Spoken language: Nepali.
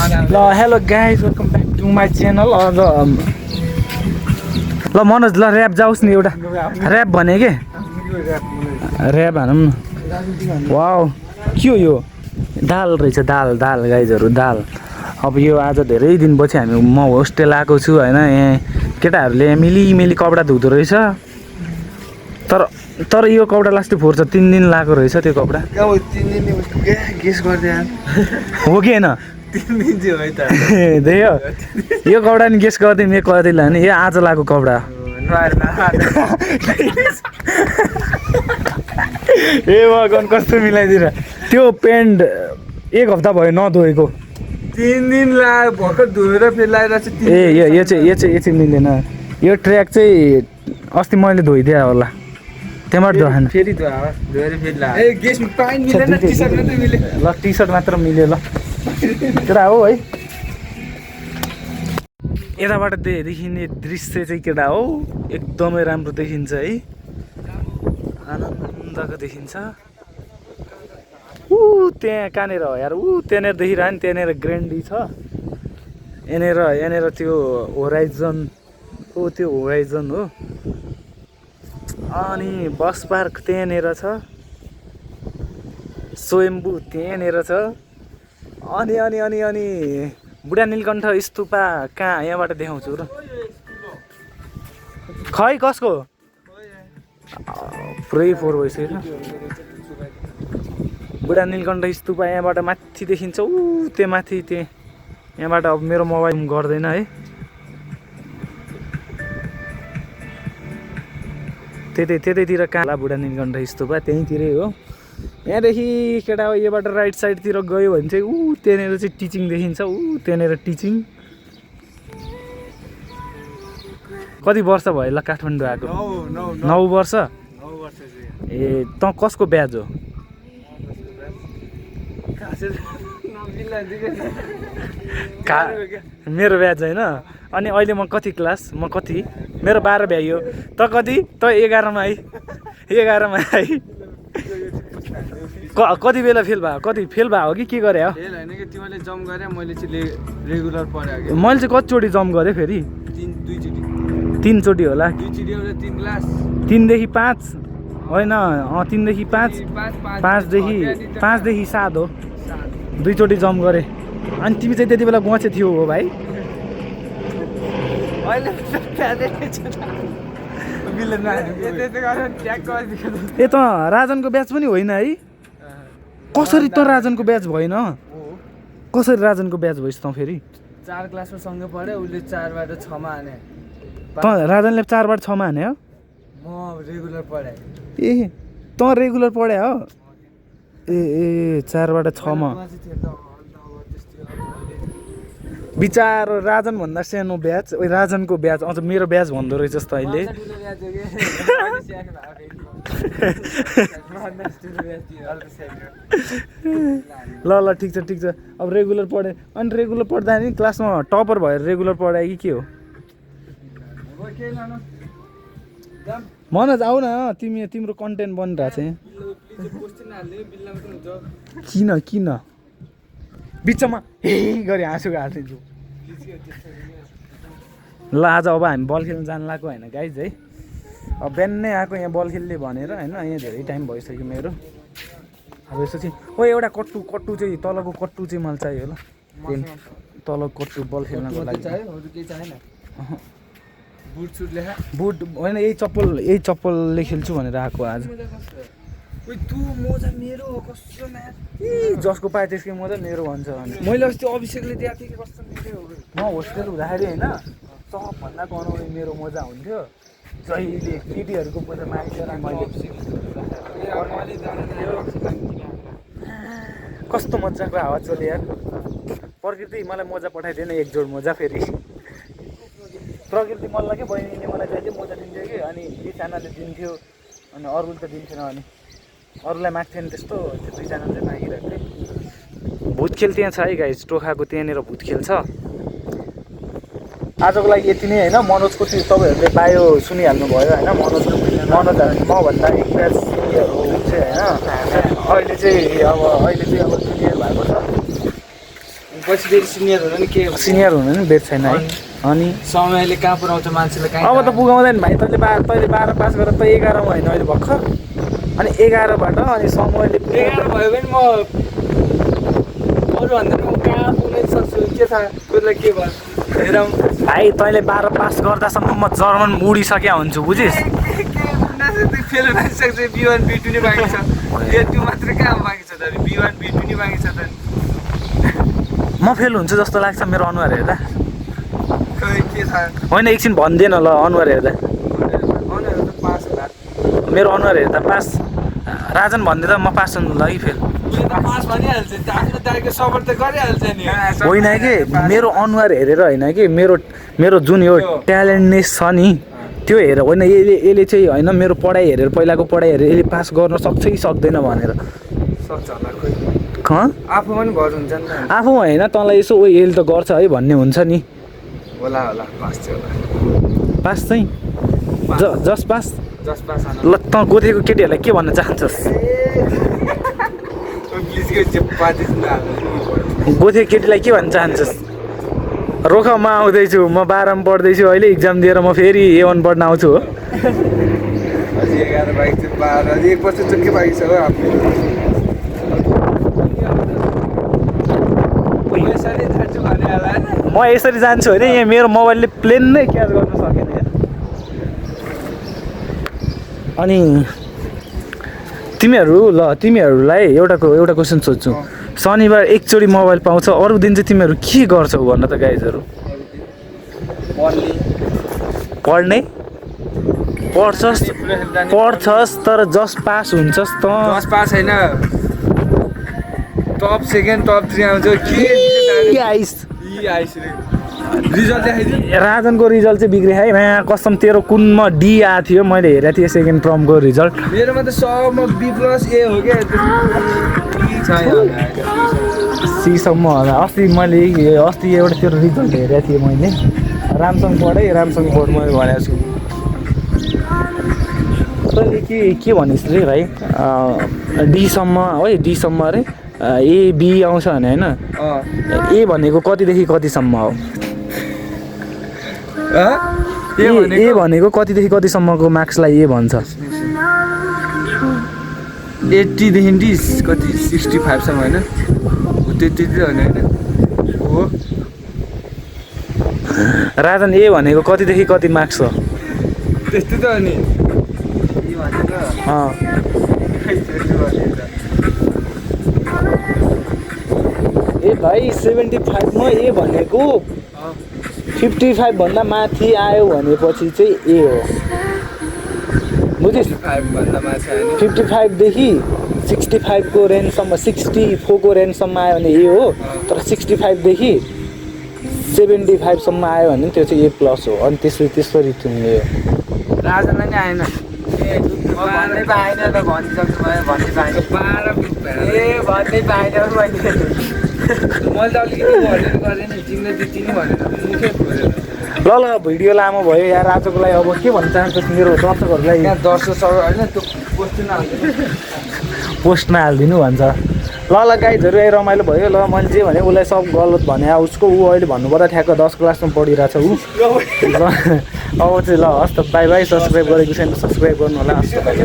ल hello guys welcome back to my channel ल मनोज ल ऱ्याप जाओस् नि एउटा ऱ्याप भने के ऱ्याप हानौँ न वाउ के हो यो दाल रहेछ दाल दाल गाइजहरू दाल अब यो आज धेरै दिनपछि हामी म होस्टेल आएको छु होइन यहाँ केटाहरूले मिली कपडा धुँदो रहेछ तर यो कपडा लास्टै फोर्छ 3 दिन लगाएको रहेछ त्यो कपडा 3 दिन गेस गर्दै हो कि होइन 3 दिन चाहिँ हो त त्यही हो यो कपडा नि गेस गर्दै मे कति लाने यो आज लगाएको कपडा ए भगवान कस्तो मिलाइदिएर त्यो पेन्ट 1 हप्ता भयो नधोएको 3 दिन लाग्यो भर्खर धोएर फेरि लगाइरहेको छ ए यो चाहिँ मिल्दैन यो ट्र्याक चाहिँ अस्ति मैले धोइदिएँ होला त्यहाँबाट धोएन फेरि धोएर फेरि लाग्यो ए गेस पाइन मिलेन टी-सर्ट मात्र मिल्यो ल टी-सर्ट मात्र मिल्यो ल केटा हो है यताबाट देखिने दृश्य चाहिँ केटा हो एकदमै राम्रो देखिन्छ है आनन्दको देखिन्छ त्यहाँ कहाँनिर हो यार त्यहाँनिर देखिरह्यो नि त्यहाँनिर ग्रेन्डी छ यहाँनिर त्यो होराइजन त्यो होराइजन हो अनि बस पार्क त्यहाँनिर छ स्वयम्भू त्यहाँनिर छ अनि अनि अनि अनि बुढा नीलकण्ठ स्तूपा कहाँ यहाँबाट देखाउँछु र खै कसको पुरै फोहोर भइसक्यो बुढा नीलकण्ठ स्तूपा यहाँबाट माथि देखिन्छ त्यो माथि यहाँबाट अब मेरो मोबाइल गर्दैन है त्यतैतिर कहाँ बुढा नीलकण्ठ स्तूपा त्यहीँतिरै हो यहाँदेखि केटा हो योबाट राइट साइडतिर गयो भने चाहिँ त्यहाँनिर चाहिँ टिचिङ देखिन्छ त्यहाँनिर टिचिङ कति वर्ष भयो ल काठमाडौँ आएको 9 वर्ष ए त कसको ब्याज हो मेरो ब्याज होइन अनि अहिले म कति क्लास मेरो 12 भ्याइयो त कति त 11मा आई कति बेला फेल भयो हो कि के गरे हो फेल हैन कि तिमीले जम्प गरे मैले चाहिँ रेगुलर पढे मैले चाहिँ कतिचोटि जम्प गरेँ फेरि 3 चोटि होला 2 चोटि होला 3 क्लास 3 देखि 5 होइन 3 देखि 5 5 देखि 7 हो 2 चोटि जम्प गरेँ अनि तिमी चाहिँ त्यति बेला गचे थियो हो भाइ ए त राजनको ब्याच पनि होइन है कसरी त राजनको ब्याच भएन कसरी राजनको ब्याच भइस् त फेरि 4 क्लासमा सँगै पढ्यो उसले 4 बाट 6 मा हाने त राजनले 4 बाट 6 मा हाने हो म रेगुलर पढाए ए त रेगुलर पढे हो ए 4 बाट 6 मा विचार राजन भन्दा सानो ब्याच राजनको ब्याच अझ मेरो ब्याच भन्दो रहेछ जस्तो अहिले ल ठिक छ अब रेगुलर पढेँ अनि रेगुलर पढ्दा नि क्लासमा टपर भएर रेगुलर पढाए कि के हो मनोज आऊ न तिम्रो कन्टेन्ट बनिरहेको छ किन बिचमा गरी हाँसु हाल्छु ल आज अब हामी बल खेल्न जानु लाग्यो होइन गाइज है अब बिहानै आएको यहाँ बल खेल्ने भनेर होइन यहाँ धेरै टाइम भइसक्यो मेरो अब यसो चाहिँ एउटा कट्टु चाहिँ तलको कट्टु चाहिँ मलाई चाहियो ल तलको कट्टु बल खेल्नको लागि बुट होइन यही चप्पलले खेल्छु भनेर आएको आज जसको पाए त्यसकै मोजा मेरो भन्छ भने मैले अस्ति अभिषेकले दिएको थिएँ कि कस्तो मेरो म होस्टेल हुँदाखेरि होइन सबभन्दा गनाउने मेरो मजा हुन्थ्यो जहिले केटीहरूको मोजा मागेर कस्तो मजाको हावा चल्यो यार प्रकृति मलाई मोजा पठाइदिएन 1 जोड मोजा फेरि प्रकृति मलाई के बहिनीले मलाई जहिले मोजा दिन्थ्यो कि अनि बिचानाले दिन्थ्यो अनि अरूले त दिन्थेन अनि अरूलाई माग्थेन त्यस्तो त्यो 2 जनाले चाहिँ मागिरहेको थिएँ भूत खेल त्यहाँ छ है गाइस टोखाको त्यहाँनिर भूत खेल छ आजको लागि यति नै होइन मनोजको त्यो तपाईँहरूले बायो सुनिहाल्नु भयो होइन मनोज मभन्दा 1 ब्याच सिनियर हो चाहिँ होइन अहिले चाहिँ अब जुनियर भएको छ पछि फेरि सिनियर हुनु नि के सिनियर हुनु नि बेट छैन है अनि समयले कहाँ पुऱ्याउँछ मान्छेलाई कहाँ अब त पुगाउँदैन भाइ तैँले 12 पास गरेर त 11 मा होइन अहिले भर्खर अनि 11बाट अनि समयले 11 भयो भने म अरूभन्दा म कहाँ पुग्नै सक्छु के थाहा कसलाई के भयो हेरौँ भाइ तैँले 12 पास गर्दासम्म म जर्मन उडिसक्या हुन्छु बुझिस् फेल भइसक्छ B1 B2 नै बाँकी छ A2 मात्रै कहाँ बाँकी छ त B1 B2 नै बाँकी छ त म फेल हुन्छु जस्तो लाग्छ मेरो अनुहार हेर्दा खै के थाहा होइन एकछिन भन्दैन ल अनुहार हेर्दा अनुहार त पास होला मेरो अनुहार हेर्दा पास राजन भन्दै त म पास हुनु लागि फेल पास भनिहाल्छ आफ्नो दाइको सपोर्ट त गरिहाल्छ नि होइन कि मेरो अनुहार हेरेर होइन कि मेरो जुन यो ट्यालेन्टनेस छ नि त्यो हेरेर होइन यसले चाहिँ होइन मेरो पढाइ हेरेर पहिलाको पढाइ हेरेर यसले पास गर्न सक्छ कि सक्दैन भनेर सक्छ होला खोइ आफूमा पनि भर हुन्छ नि त आफू होइन तँलाई यसो ओ यसले त गर्छ है भन्ने हुन्छ नि होला पास चाहिँ होला पास चाहिँ जस पास ल ल तँ गोथेको केटीहरूलाई के भन्न चाहन्छस् गोथे केटीलाई के भन्न चाहन्छस् रोख म आउँदैछु म 12 मा पढ्दैछु अहिले इक्जाम दिएर म फेरि A1 पढ्न आउँछु हो अझै 11 बाइक चाहिँ 12 अझै 1 वर्ष चुक्कै बाइक छ हो आफ्नो म यसरी जान्छु होइन यहाँ मेरो मोबाइलले प्लेन नै क्याच गर्न सकेन यार अनि तिमीहरूलाई एउटा क्वेसन सोध्छु शनिबार एकचोटि मोबाइल पाउँछ अरू दिन चाहिँ तिमीहरू के गर्छौ भन्न त गाइजहरू पढ्छस् तर जस्ट पास हुन्छस् त जस्ट पास होइन टप सेकेन्ड टप 3 आउँछ के आइस रिजल्ट देखाइदियो राजनको रिजल्ट चाहिँ बिग्रियो है यहाँ कसम तेरो कुनमा डी आएको थियो मैले हेरेको थिएँ सेकेन्ड टर्मको रिजल्ट मेरोमा त सबमा B+A हो क्या सीसम्म होला अस्ति एउटा तेरो रिजल्ट हेरेको थिएँ मैले राम्रोसँग पढ मैले भनेको छु तैँले के भनिस् रे भाइ डीसम्म है डीसम्म अरे A B आउँछ भने होइन ए भनेको कतिदेखि कतिसम्म हो ए भनेको कतिदेखि कतिसम्मको मार्क्सलाई ए भन्छ 80 देखि कति 65 सम्म होइन त्यति होइन हो राजन ए भनेको कतिदेखि कति मार्क्स हो त्यस्तै त हो नि ए भाइ 75 मा ए भनेको 55 भन्दा माथि आयो भनेपछि चाहिँ ए हो बुझिस् 55 देखि 65 को रेन्जसम्म 64 को रेन्जसम्म आयो भने ए हो तर 65 देखि 75 सम्म आयो भने त्यो चाहिँ ए प्लस हो अनि त्यसरी तिमीले राजनलाई नि आएन भन्नै पाएन त भनिसक्छु मैले भन्नै पाएन मैले त अलिकति भनेर गरेँ नि तिमीले त्यति नै भनेर मुखै खोलेन ल भिडियो लामो भयो यार आजको लागि अब के भन्न चाहन्छस् मेरो दर्शकहरूलाई यहाँ दर्शक होइन त्यो पोस्टमा हालिदिनु भन्छ ल गाइजहरू यही रमाइलो भयो ल मैले जे भने उसलाई सब गलत भने उसको अहिले भन्नुपर्दा ठ्याक्क 10 क्लासमा पढिरहेछ ऊ ल अब चाहिँ ल हस् त बाई सब्सक्राइब गरेको छैन सब्सक्राइब गर्नु होला हस् त बाई